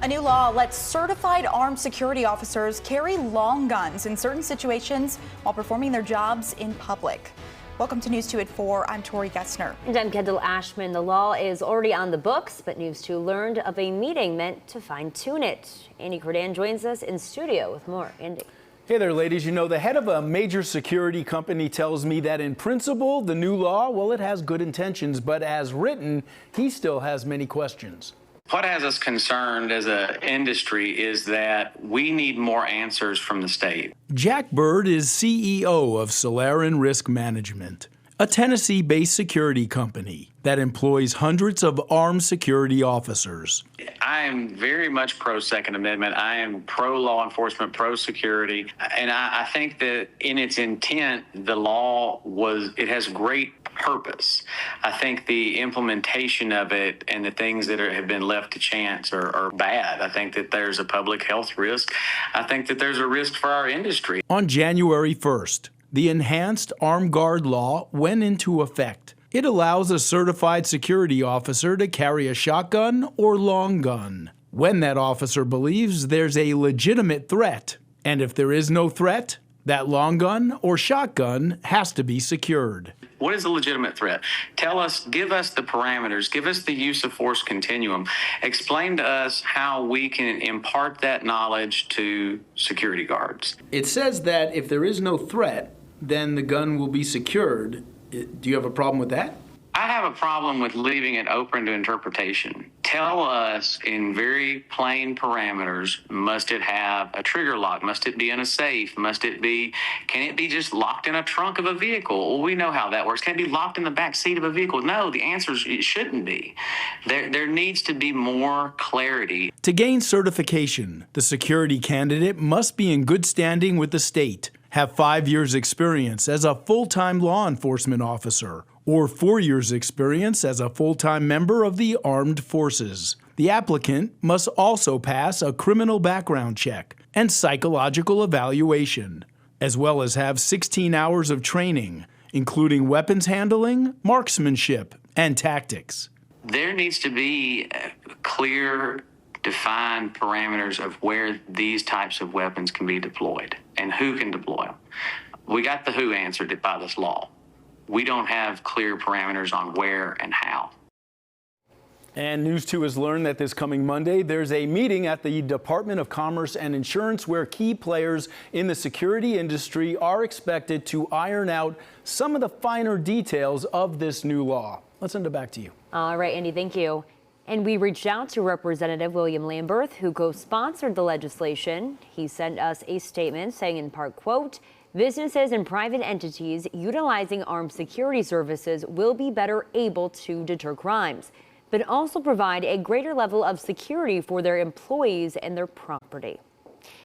A new law lets certified armed security officers carry long guns in certain situations while performing their jobs in public. Welcome to News 2 at 4. I'm Tori Gessner. And I'm Kendall Ashman. The law is already on the books, but News 2 learned of a meeting meant to fine-tune it. Andy Cordan joins us in studio with more. Andy. Hey there, ladies. You know, the head of a major security company tells me that in principle, the new law, well, it has good intentions, but as written, he still has many questions. What has us concerned as an industry is that we need more answers from the state. Jack Bird is CEO of Solarin Risk Management, a Tennessee-based security company that employs hundreds of armed security officers. I am very much pro-Second Amendment. I am pro-law enforcement, pro-security. And I think that in its intent, the law it has great purpose. I think the implementation of it and the things that have been left to chance are bad. I think that there's a public health risk. I think that there's a risk for our industry. On January 1st, the enhanced armed guard law went into effect. It allows a certified security officer to carry a shotgun or long gun when that officer believes there's a legitimate threat. And if there is no threat, that long gun or shotgun has to be secured. What is a legitimate threat? Tell us, give us the parameters, give us the use of force continuum. Explain to us how we can impart that knowledge to security guards. It says that if there is no threat, then the gun will be secured. Do you have a problem with that? I have a problem with leaving it open to interpretation. Tell us in very plain parameters, must it have a trigger lock? Must it be in a safe? Can it be just locked in a trunk of a vehicle? Well, we know how that works. Can it be locked in the back seat of a vehicle? No, the answer is it shouldn't be. There needs to be more clarity. To gain certification, the security candidate must be in good standing with the state, have 5 years experience as a full-time law enforcement officer, or 4 years experience as a full-time member of the armed forces. The applicant must also pass a criminal background check and psychological evaluation, as well as have 16 hours of training, including weapons handling, marksmanship, and tactics. There needs to be clear, defined parameters of where these types of weapons can be deployed and who can deploy them. We got the who answered by this law. We don't have clear parameters on where and how. And News 2 has learned that this coming Monday, there's a meeting at the Department of Commerce and Insurance where key players in the security industry are expected to iron out some of the finer details of this new law. Let's send it back to you. All right, Andy, thank you. And we reached out to Representative William Lamberth, who co-sponsored the legislation. He sent us a statement saying in part, quote, "Businesses and private entities utilizing armed security services will be better able to deter crimes, but also provide a greater level of security for their employees and their property."